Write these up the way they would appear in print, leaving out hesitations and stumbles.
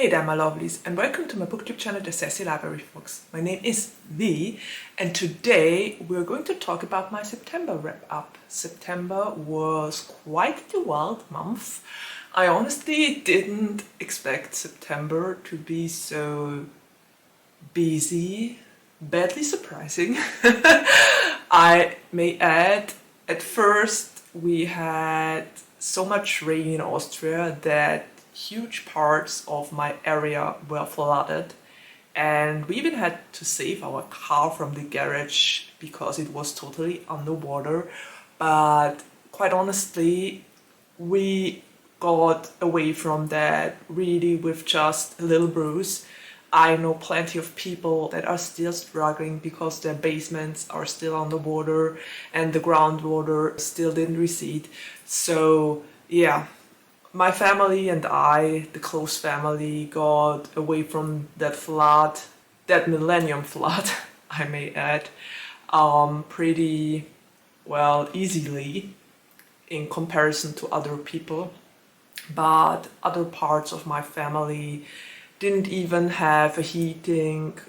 Hey there my lovelies, and welcome to my booktube channel, The Sassy Library Fox. My name is V, and today we're going to talk about my September wrap-up. September was quite the wild month. I honestly didn't expect September to be so busy, badly surprising. I may add, at first we had so much rain in Austria that huge parts of my area were flooded, and we even had to save our car from the garage because it was totally underwater. But quite honestly, we got away from that really with just a little bruise. I know plenty of people that are still struggling because their basements are still underwater and the groundwater still didn't recede. So yeah, my family and I, the close family, got away from that flood, that millennium flood, I may add, pretty well easily in comparison to other people. But other parts of my family didn't even have a heating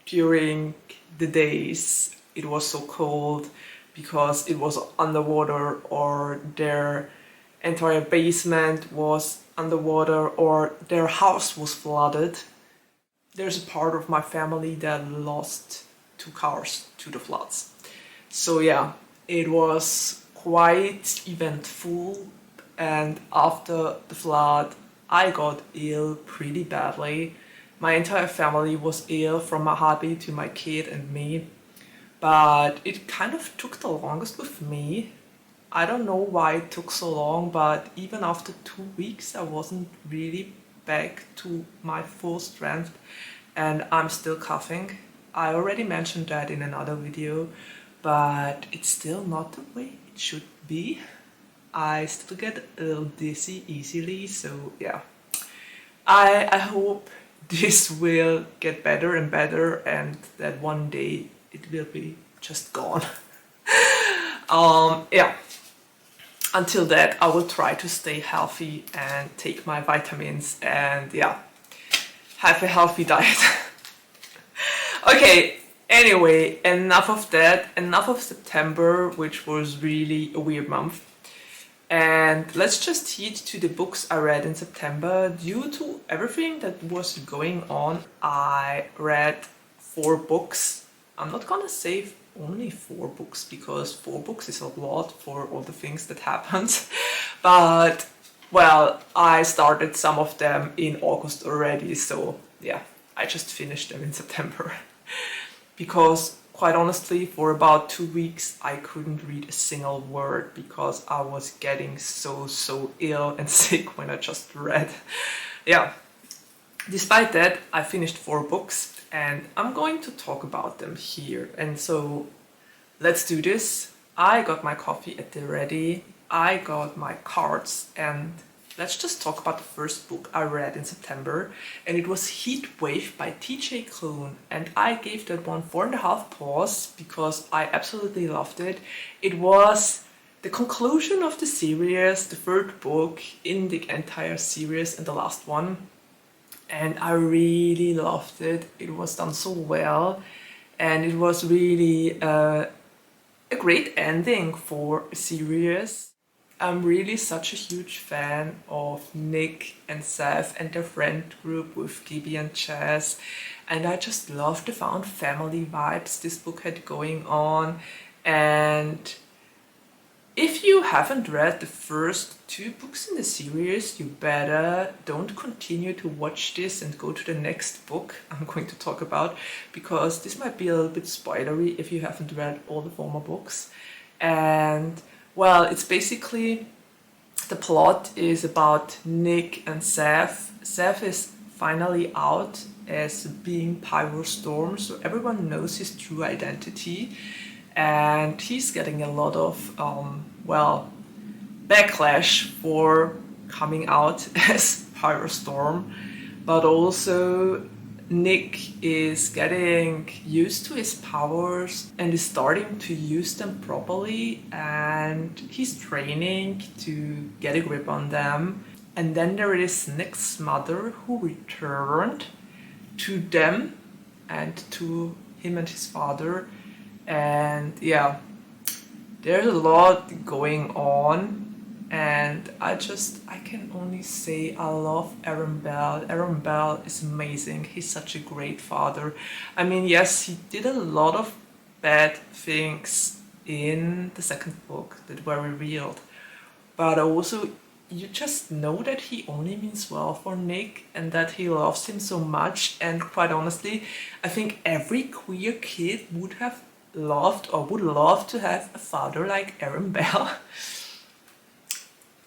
during the days it was so cold because it was underwater, or their entire basement was underwater, or their house was flooded. There's a part of my family that lost 2 cars to the floods. So yeah, it was quite eventful, and after the flood I got ill pretty badly. My entire family was ill, from my hubby to my kid and me, but it kind of took the longest with me. I don't know why it took so long, but even after 2 weeks I wasn't really back to my full strength, and I'm still coughing. I already mentioned that in another video, but it's still not the way it should be. I still get a little dizzy easily, so yeah. I hope this will get better and better, and that one day it will be just gone. Yeah. Until that, I will try to stay healthy and take my vitamins and yeah, have a healthy diet. Okay, anyway, enough of that, enough of September, which was really a weird month. And let's just head to the books I read in September. Due to everything that was going on, I read 4 books. I'm not gonna say only 4 books, because 4 books is a lot for all the things that happened. But well, I started some of them in August already, so yeah, I just finished them in September. Because quite honestly, for about 2 weeks I couldn't read a single word because I was getting so ill and sick when I just read. Yeah, despite that, I finished 4 books, and I'm going to talk about them here. And so let's do this. I got my coffee at the ready, I got my cards, and let's just talk about the first book I read in September, and it was Heat Wave by TJ Klune, and I gave that one 4.5 paws because I absolutely loved it. It was the conclusion of the series, the 3rd book in the entire series and the last one, and I really loved it. It was done so well, and it was really a great ending for a series. I'm really such a huge fan of Nick and Seth and their friend group with Gibby and Chaz, and I just love the found family vibes this book had going on. And if you haven't read the first 2 books in the series, you better don't continue to watch this and go to the next book I'm going to talk about, because this might be a little bit spoilery if you haven't read all the former books. And well, it's basically, the plot is about Nick and Seth. Seth is finally out as being Pyrostorm, so everyone knows his true identity, and he's getting a lot of well, backlash for coming out as Pyrostorm. But also Nick is getting used to his powers and is starting to use them properly, and he's training to get a grip on them. And then there is Nick's mother who returned to them and to him and his father. And yeah, there's a lot going on. And I can only say I love Aaron Bell. Aaron Bell is amazing. He's such a great father. I mean, yes, he did a lot of bad things in the second book that were revealed. But also, you just know that he only means well for Nick and that he loves him so much. And quite honestly, I think every queer kid would have loved or would love to have a father like Aaron Bell.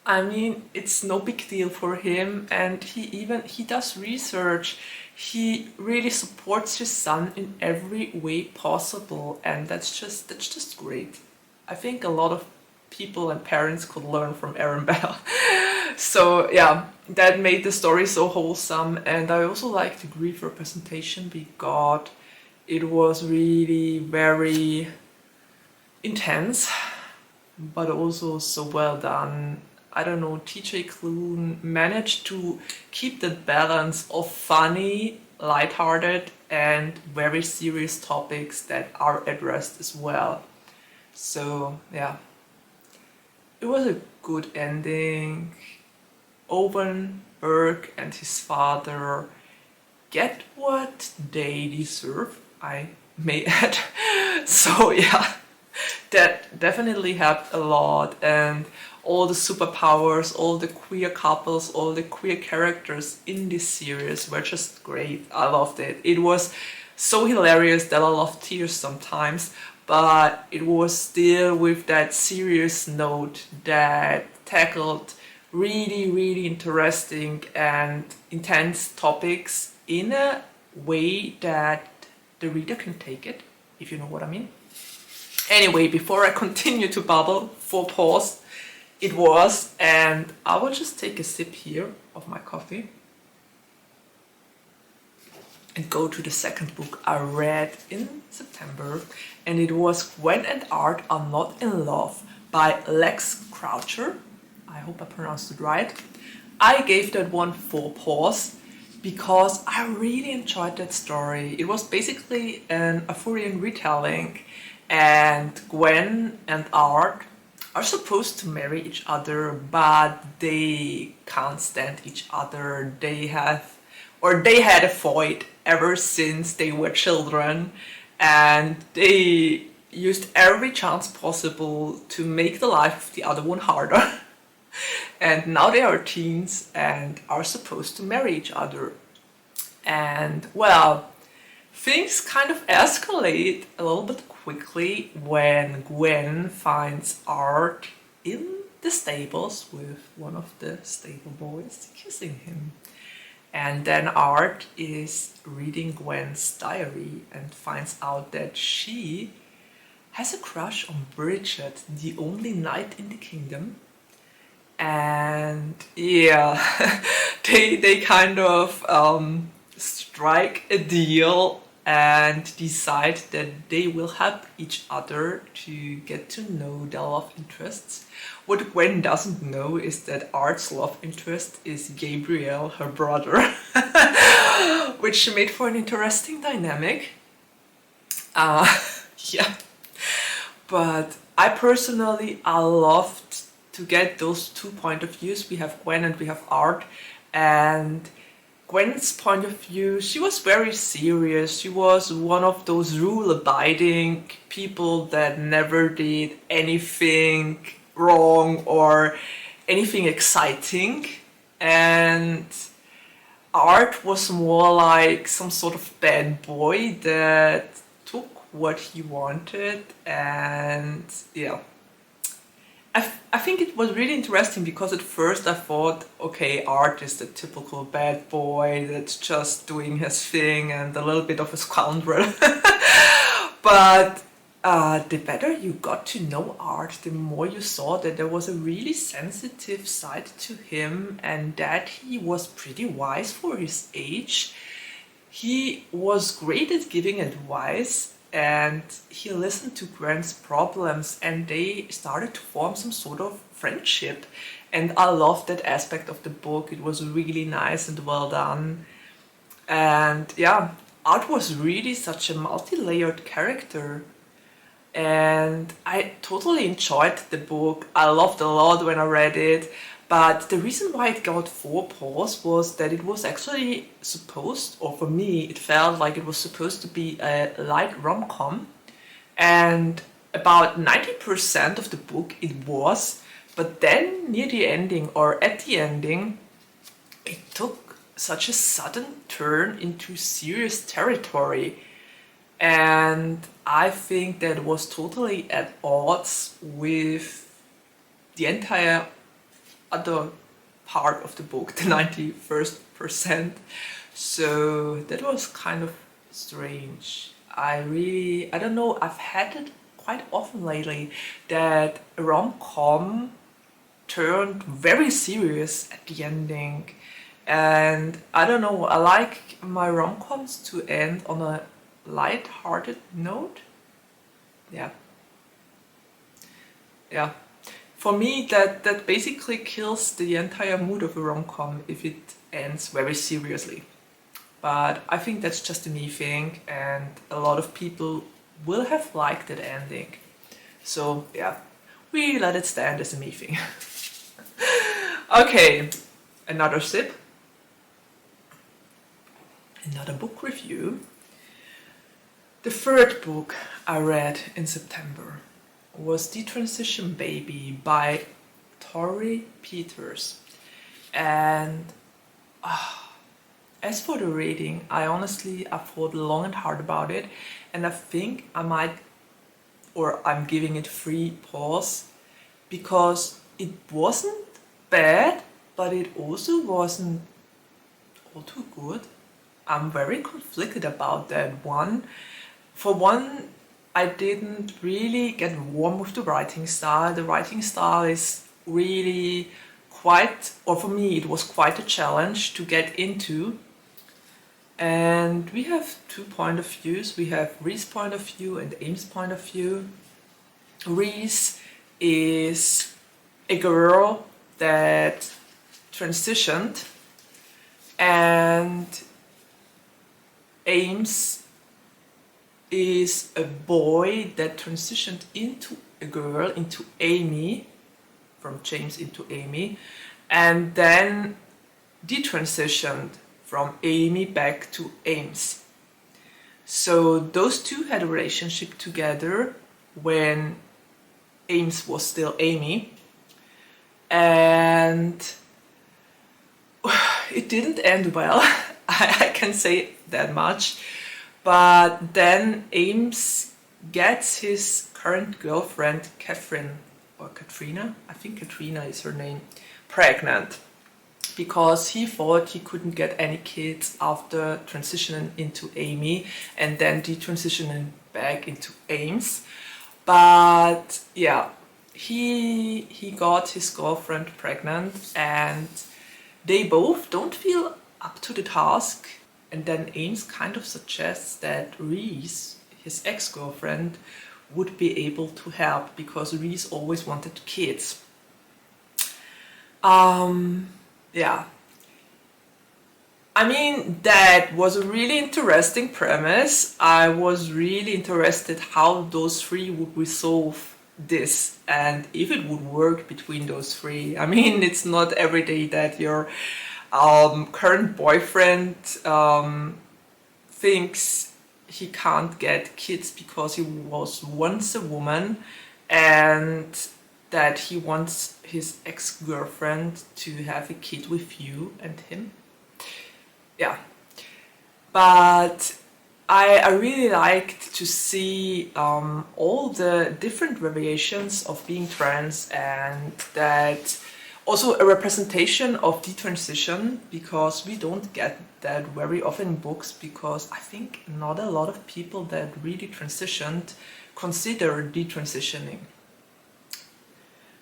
I mean, it's no big deal for him, and he does research. He really supports his son in every way possible, and that's just great. I think a lot of people and parents could learn from Aaron Bell. So yeah, that made the story so wholesome. And I also like the grief representation we got. It was really very intense, but also so well done. I don't know, TJ Klune managed to keep the balance of funny, lighthearted, and very serious topics that are addressed as well. So yeah, it was a good ending. Owen, Burke, and his father get what they deserve, I may add. So yeah, that definitely helped a lot. And all the superpowers, all the queer couples, all the queer characters in this series were just great. I loved it. It was so hilarious that I loved tears sometimes, but it was still with that serious note that tackled really, really interesting and intense topics in a way that the reader can take it, if you know what I mean. Anyway, before I continue to babble, for pause, it was, and I will just take a sip here of my coffee and go to the second book I read in September, and it was Gwen and Art Are Not in Love by Lex Croucher. I hope I pronounced it right. I gave that one 4 paws because I really enjoyed that story. It was basically an Arthurian retelling, and Gwen and Art are supposed to marry each other, but they can't stand each other. They had a fight ever since they were children, and they used every chance possible to make the life of the other one harder. And now they are teens and are supposed to marry each other. And well, things kind of escalate a little bit quickly when Gwen finds Art in the stables with one of the stable boys kissing him. And then Art is reading Gwen's diary and finds out that she has a crush on Bridget, the only knight in the kingdom. And yeah, they kind of strike a deal and decide that they will help each other to get to know their love interests. What Gwen doesn't know is that Art's love interest is Gabriel, her brother, which made for an interesting dynamic. Yeah, but I personally, I loved to get those 2 point of views. We have Gwen and we have Art, and Gwen's point of view, she was very serious. She was one of those rule-abiding people that never did anything wrong or anything exciting. And Art was more like some sort of bad boy that took what he wanted. And yeah, I think it was really interesting because at first I thought, okay, Art is the typical bad boy that's just doing his thing and a little bit of a scoundrel. But the better you got to know Art, the more you saw that there was a really sensitive side to him and that he was pretty wise for his age. He was great at giving advice, and he listened to Gwen's problems, and they started to form some sort of friendship. and I loved that aspect of the book. It was really nice and well done. And yeah, Art was really such a multi-layered character, and I totally enjoyed the book. I loved a lot when I read it, but the reason why it got 4 paws was that it was actually supposed, or for me, it felt like it was supposed to be a light rom-com, and about 90% of the book it was, but then near the ending, or at the ending, it took such a sudden turn into serious territory. And I think that was totally at odds with the entire other part of the book, the 91st percent. So that was kind of strange. I don't know, I've had it quite often lately that a rom-com turned very serious at the ending. And I don't know, I like my rom-coms to end on a light-hearted note. Yeah. For me, that basically kills the entire mood of a rom-com if it ends very seriously. But I think that's just a me thing, and a lot of people will have liked that ending. So yeah, we let it stand as a me thing. Okay, another sip. Another book review. The third book I read in September was Detransition Baby by Torrey Peters. And as for the reading, I thought long and hard about it, and I think I'm giving it 3 paws, because it wasn't bad, but it also wasn't all too good. I'm very conflicted about that one. For one, I didn't really get warm with the writing style. The writing style is really or for me, it was quite a challenge to get into. And we have 2 point of views. We have Ree's point of view and Aim's point of view. Reese is a girl that transitioned, and Ames is a boy that transitioned into a girl, into Amy, from James into Amy, and then detransitioned from Amy back to Ames. So those two had a relationship together when Ames was still Amy, and it didn't end well. I can say that much. But then Ames gets his current girlfriend, Catherine, or Katrina, I think Katrina is her name, pregnant, because he thought he couldn't get any kids after transitioning into Amy and then detransitioning back into Ames. But yeah, he got his girlfriend pregnant, and they both don't feel up to the task. And then Ames kind of suggests that Reese, his ex-girlfriend, would be able to help, because Reese always wanted kids. Yeah. I mean, that was a really interesting premise. I was really interested how those 3 would resolve this, and if it would work between those 3. I mean, it's not every day that your current boyfriend thinks he can't get kids because he was once a woman, and that he wants his ex-girlfriend to have a kid with you and him. Yeah, but I really liked to see all the different variations of being trans, and that also a representation of detransition, because we don't get that very often in books, because I think not a lot of people that really transitioned consider detransitioning.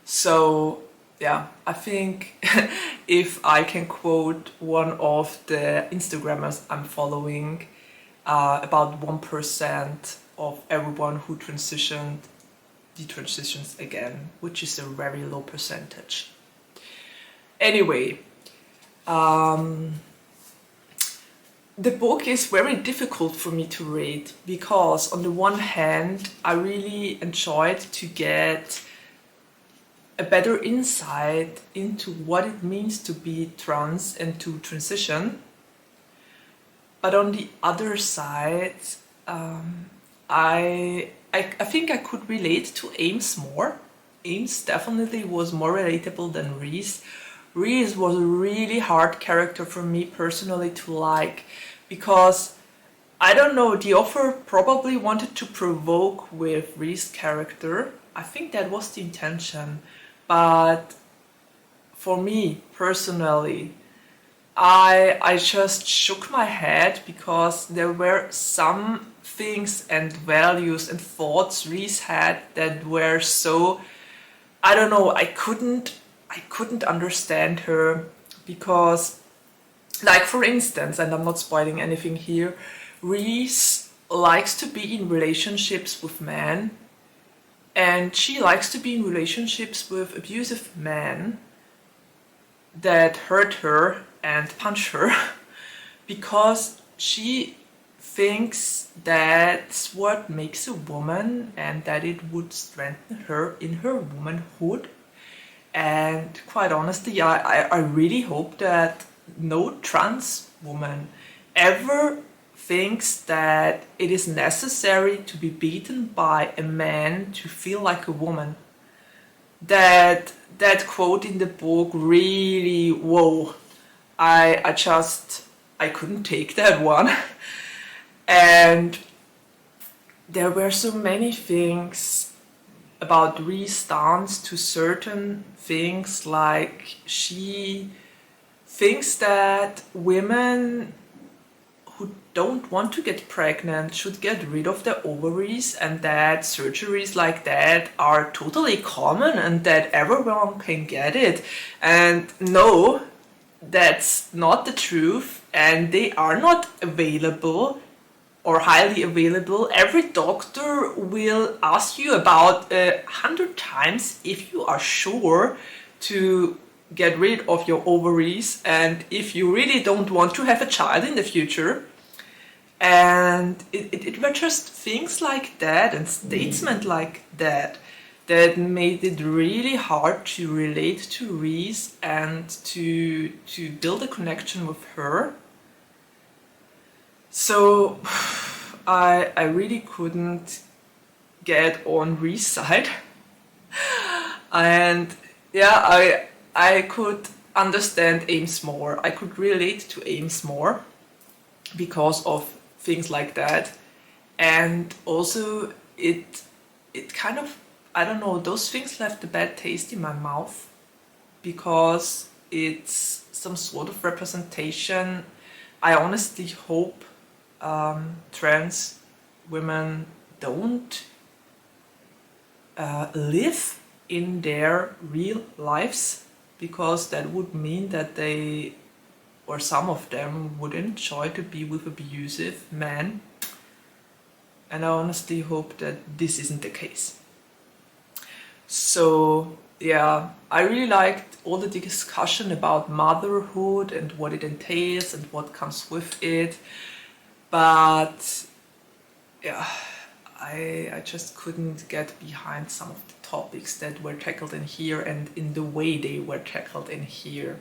So yeah, I think if I can quote one of the Instagrammers I'm following, about 1% of everyone who transitioned detransitions again, which is a very low percentage. Anyway, the book is very difficult for me to read because on the one hand I really enjoyed to get a better insight into what it means to be trans and to transition, but on the other side I think I could relate to Ames more. Ames definitely was more relatable than Reese. Reese was a really hard character for me personally to like, because I don't know, the author probably wanted to provoke with Reese's character. I think that was the intention, but for me personally, I just shook my head because there were some things and values and thoughts Reese had that were so, I don't know, I couldn't understand her, because, like, for instance, and I'm not spoiling anything here, Reese likes to be in relationships with men, and she likes to be in relationships with abusive men that hurt her and punch her because she thinks that's what makes a woman and that it would strengthen her in her womanhood. And quite honestly, I really hope that no trans woman ever thinks that it is necessary to be beaten by a man to feel like a woman. That quote in the book really, whoa, I couldn't take that one. And there were so many things about Ree's stance to certain things, like she thinks that women who don't want to get pregnant should get rid of their ovaries, and that surgeries like that are totally common and that everyone can get it. And no, that's not the truth, and they are not available or highly available. Every doctor will ask you about 100 times if you are sure to get rid of your ovaries and if you really don't want to have a child in the future. And it were just things like that and statements like that that made it really hard to relate to Reese and to build a connection with her. So I really couldn't get on Reese's side. And yeah, I could understand Ames more. I could relate to Ames more because of things like that. And also it kind of, I don't know, those things left a bad taste in my mouth because it's some sort of representation. I honestly hope trans women don't live in their real lives, because that would mean that they, or some of them, would enjoy to be with abusive men. And I honestly hope that this isn't the case. So yeah, I really liked all the discussion about motherhood and what it entails and what comes with it. But yeah, I just couldn't get behind some of the topics that were tackled in here and in the way they were tackled in here.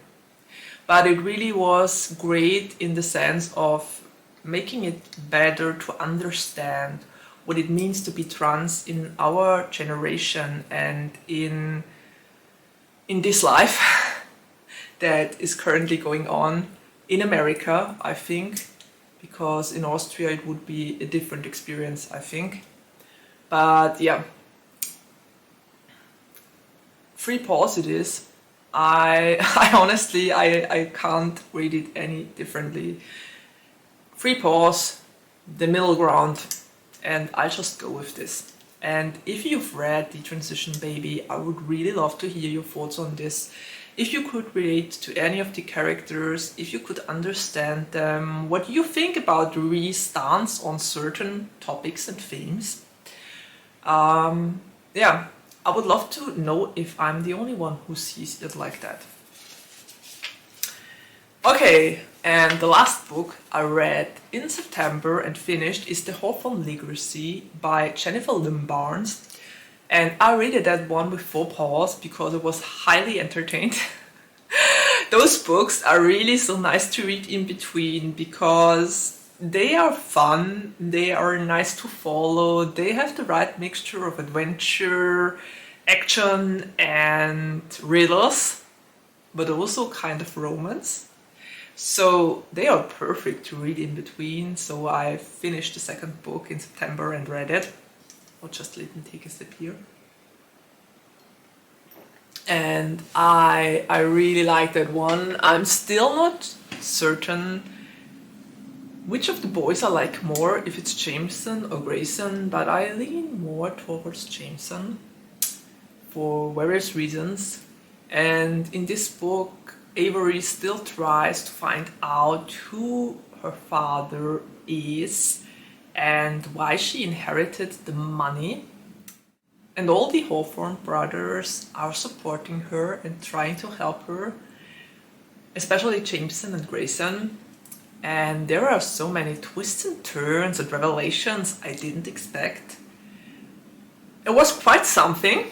But it really was great in the sense of making it better to understand what it means to be trans in our generation and in this life that is currently going on in America, I think, because in Austria it would be a different experience, I think. But yeah, free pause it is. I honestly, I can't read it any differently. Free pause, the middle ground, and I just go with this. And if you've read Detransition Baby, I would really love to hear your thoughts on this. If you could relate to any of the characters, if you could understand them, what you think about Ree's stance on certain topics and themes. Yeah, I would love to know if I'm the only one who sees it like that. Okay, and the last book I read in September and finished is The Hawthorne Legacy by Jennifer Lynn Barnes. And I read that one with 4 paws because it was highly entertained. Those books are really so nice to read in between because they are fun, they are nice to follow, they have the right mixture of adventure, action and riddles, but also kind of romance. So they are perfect to read in between. So I finished the second book in September and read it. I'll just let me take a sip here. And I really like that one. I'm still not certain which of the boys I like more, if it's Jameson or Grayson, but I lean more towards Jameson for various reasons. And in this book, Avery still tries to find out who her father is and why she inherited the money. And all the Hawthorne brothers are supporting her and trying to help her, especially Jameson and Grayson. And there are so many twists and turns and revelations I didn't expect. It was quite something.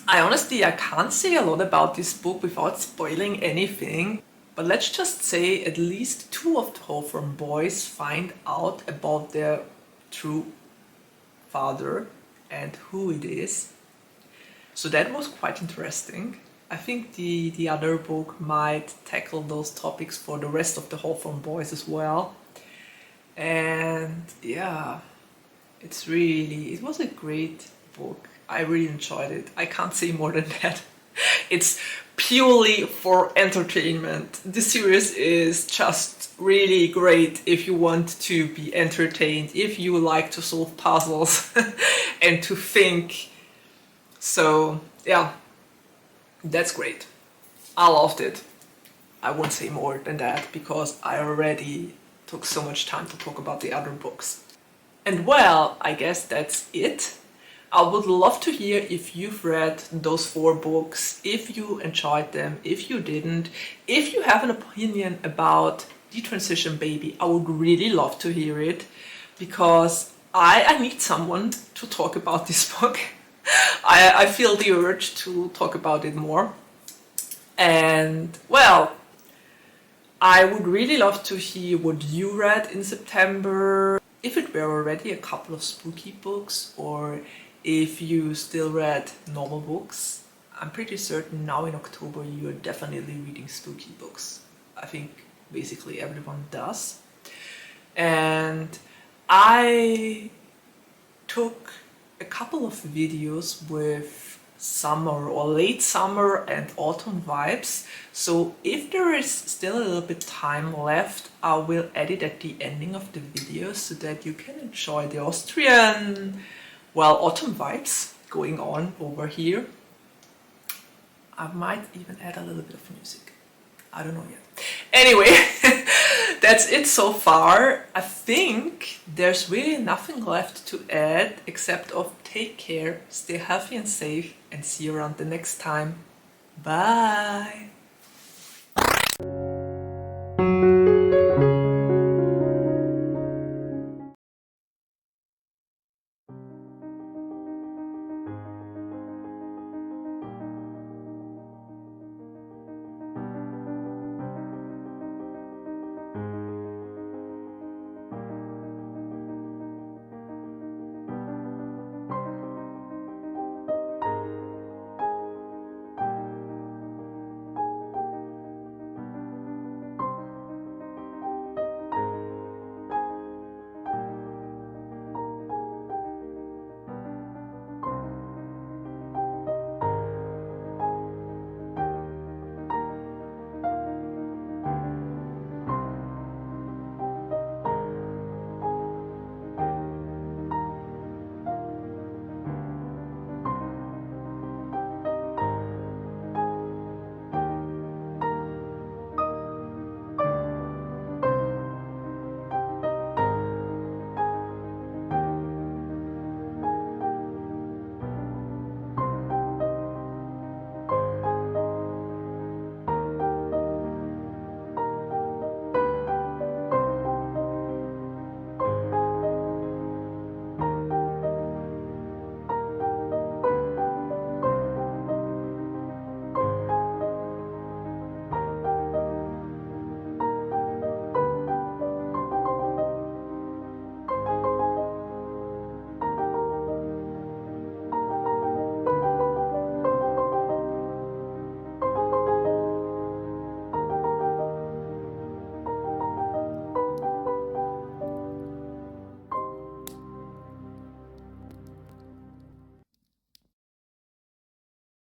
I can't say a lot about this book without spoiling anything, but let's just say at least 2 of the Hawthorne boys find out about their true father and who it is. So that was quite interesting. I think the other book might tackle those topics for the rest of the Hawthorne boys as well. And yeah, it was a great book. I really enjoyed it. I can't say more than that. It's purely for entertainment. The series is just really great if you want to be entertained, if you like to solve puzzles and to think. So yeah, that's great. I loved it. I won't say more than that because I already took so much time to talk about the other books. And well, I guess that's it. I would love to hear if you've read those 4 books, if you enjoyed them, if you didn't, if you have an opinion about Detransition Baby. I would really love to hear it because I need someone to talk about this book. I feel the urge to talk about it more. And well, I would really love to hear what you read in September, if it were already a couple of spooky books or if you still read normal books. I'm pretty certain now in October you're definitely reading spooky books. I think basically everyone does. And I took a couple of videos with summer or late summer and autumn vibes. So if there is still a little bit time left, I will add it at the ending of the video so that you can enjoy the Austrian, well, autumn vibes going on over here. I might even add a little bit of music. I don't know yet. Anyway, that's it so far. I think there's really nothing left to add except of take care, stay healthy and safe, and see you around the next time. Bye!